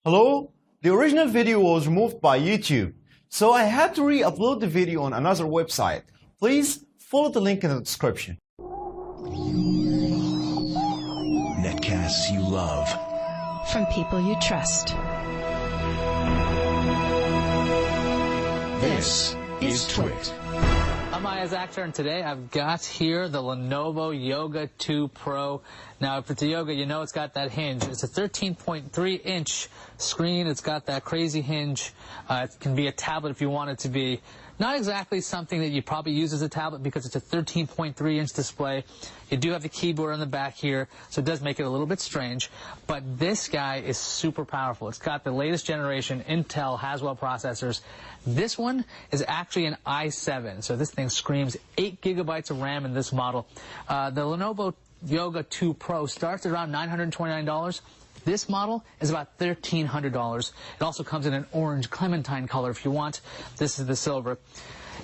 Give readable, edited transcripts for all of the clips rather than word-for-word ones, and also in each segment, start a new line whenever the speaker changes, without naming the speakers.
Hello? The original video was removed by YouTube, so I had to re-upload the video on another website. Please follow the link in the description.
Netcasts you love.
From people you trust.
This is Twit.
I'm Aya's Actor, and today I've got here the Lenovo Yoga 2 Pro. Now, if it's a Yoga, you know it's got that hinge. It's a 13.3-inch screen. It's got that crazy hinge. It can be a tablet if you want it to be. Not exactly something that you probably use as a tablet because it's a 13.3-inch display. You do have the keyboard on the back here, so it does make it a little bit strange. But this guy is super powerful. It's got the latest generation Intel Haswell processors. This one is actually an i7, so this thing screams 8 gigabytes of RAM in this model. The Lenovo Yoga 2 Pro starts at around $929. This model is about $1,300. It also comes in an orange clementine color if you want. This is the silver.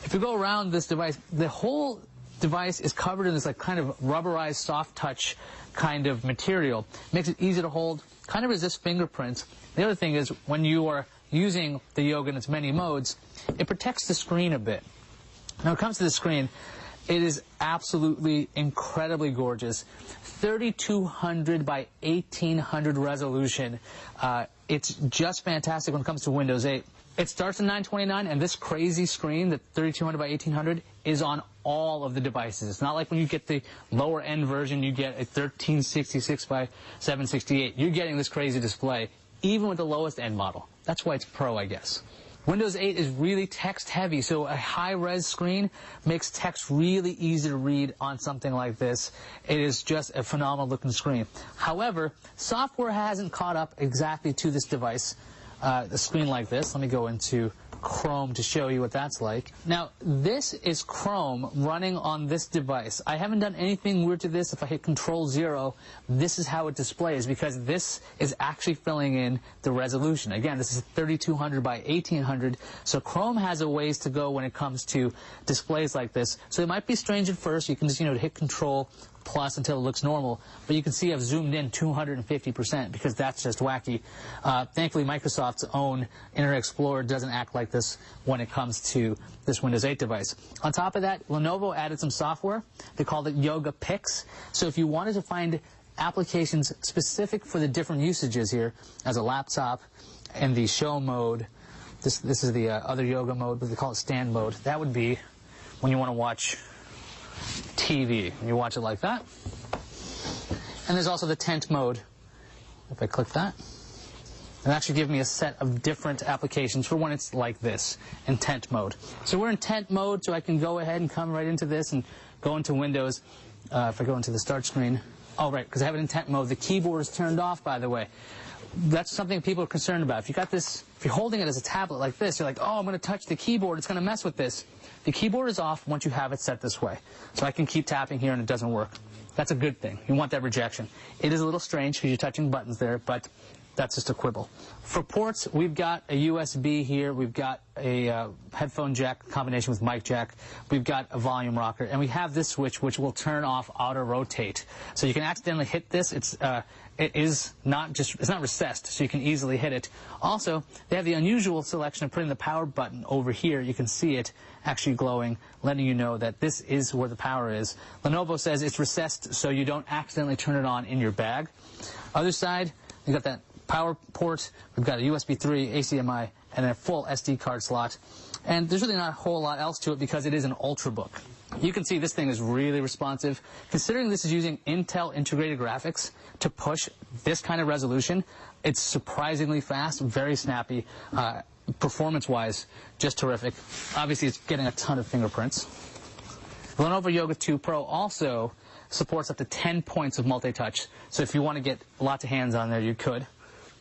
If you go around this device, the whole device is covered in this like kind of rubberized soft touch kind of material. Makes it easy to hold, kind of resists fingerprints. The other thing is when you are using the Yoga in its many modes, it protects the screen a bit. Now, when it comes to the screen, it is absolutely incredibly gorgeous. 3200 by 1800 resolution. It's just fantastic when it comes to Windows 8. It starts at $929, and this crazy screen, the 3200 by 1800, is on all of the devices. It's not like when you get the lower end version, you get a 1366 by 768. You're getting this crazy display, even with the lowest end model. That's why it's Pro, I guess. Windows 8 is really text heavy, so a high-res screen makes text really easy to read on something like this. It is just a phenomenal looking screen. However, software hasn't caught up exactly to this device. A screen like this, let me go into Chrome to show you what that's like. Now, this is Chrome running on this device. I haven't done anything weird to this. If I hit Control-0, this is how it displays because this is actually filling in the resolution. Again, this is 3200 by 1800, so Chrome has a ways to go when it comes to displays like this. So it might be strange at first. You can just, hit Control plus until it looks normal, but you can see I've zoomed in 250% because that's just wacky. Thankfully, Microsoft's own Internet Explorer doesn't act like this when it comes to this Windows 8 device. On top of that, Lenovo added some software. They called it Yoga Picks. So if you wanted to find applications specific for the different usages here, as a laptop and the show mode, this is the other yoga mode, but they call it stand mode. That would be when you want to watch TV. You watch it like that. And there's also the tent mode. If I click that, it'll actually give me a set of different applications for when it's like this, in tent mode. So we're in tent mode, so I can go ahead and come right into this and go into Windows. If I go into the start screen. Oh, right, because I have it in tent mode. The keyboard is turned off, by the way. That's something people are concerned about. If you got this, if you're holding it as a tablet like this, you're like, oh, I'm going to touch the keyboard. It's going to mess with this. The keyboard is off once you have it set this way. So I can keep tapping here and it doesn't work. That's a good thing. You want that rejection. It is a little strange because you're touching buttons there, but that's just a quibble. For ports, we've got a USB here. We've got a headphone jack combination with mic jack. We've got a volume rocker. And we have this switch, which will turn off auto rotate. So you can accidentally hit this. It's not recessed, so you can easily hit it. Also, they have the unusual selection of putting the power button over here. You can see it actually glowing, letting you know that this is where the power is. Lenovo says it's recessed so you don't accidentally turn it on in your bag. Other side, you got that power port. We've got a USB 3, HDMI, and a full SD card slot. And there's really not a whole lot else to it because it is an Ultrabook. You can see this thing is really responsive. Considering this is using Intel integrated graphics to push this kind of resolution, it's surprisingly fast, very snappy. Performance-wise, just terrific. Obviously, it's getting a ton of fingerprints. The Lenovo Yoga 2 Pro also supports up to 10 points of multi-touch. So if you want to get lots of hands on there, you could.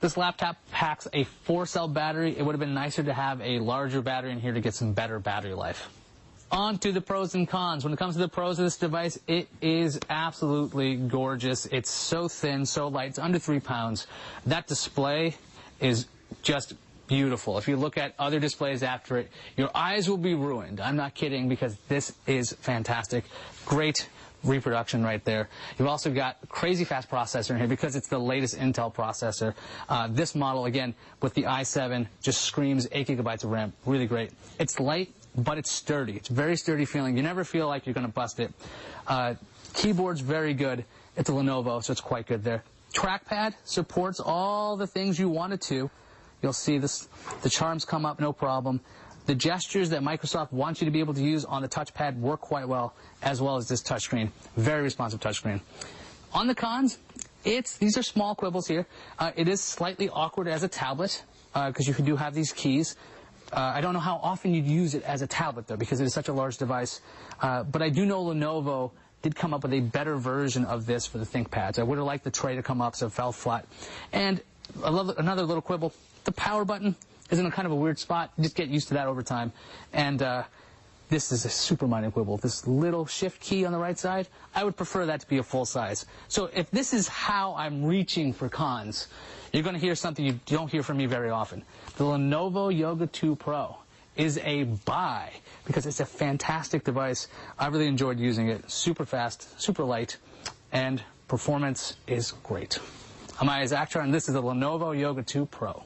This laptop packs a 4-cell battery. It would have been nicer to have a larger battery in here to get some better battery life. On to the pros and cons. When it comes to the pros of this device, it is absolutely gorgeous. It's so thin, so light. It's under 3 pounds. That display is just beautiful. If you look at other displays after it, your eyes will be ruined. I'm not kidding because this is fantastic. Great reproduction right there. You've also got a crazy fast processor in here because it's the latest Intel processor. This model, again, with the i7, just screams 8 gigabytes of RAM. Really great. It's light, but it's sturdy. It's very sturdy feeling. You never feel like you're going to bust it. Keyboard's very good. It's a Lenovo, so it's quite good there. Trackpad supports all the things you want it to. You'll see this, the charms come up, no problem. The gestures that Microsoft wants you to be able to use on the touchpad work quite well as this touchscreen. Very responsive touchscreen. On the cons, these are small quibbles here. It is slightly awkward as a tablet because you do have these keys. I don't know how often you'd use it as a tablet, though, because it is such a large device. But I do know Lenovo did come up with a better version of this for the ThinkPads. I would have liked the tray to come up so it fell flat. And another little quibble, the power button is in a kind of a weird spot. Just get used to that over time. And this is a super minor quibble. This little shift key on the right side, I would prefer that to be a full size. So if this is how I'm reaching for cons, you're going to hear something you don't hear from me very often. The Lenovo Yoga 2 Pro is a buy because it's a fantastic device. I really enjoyed using it. Super fast, super light, and performance is great. I'm Akhtar, and this is the Lenovo Yoga 2 Pro.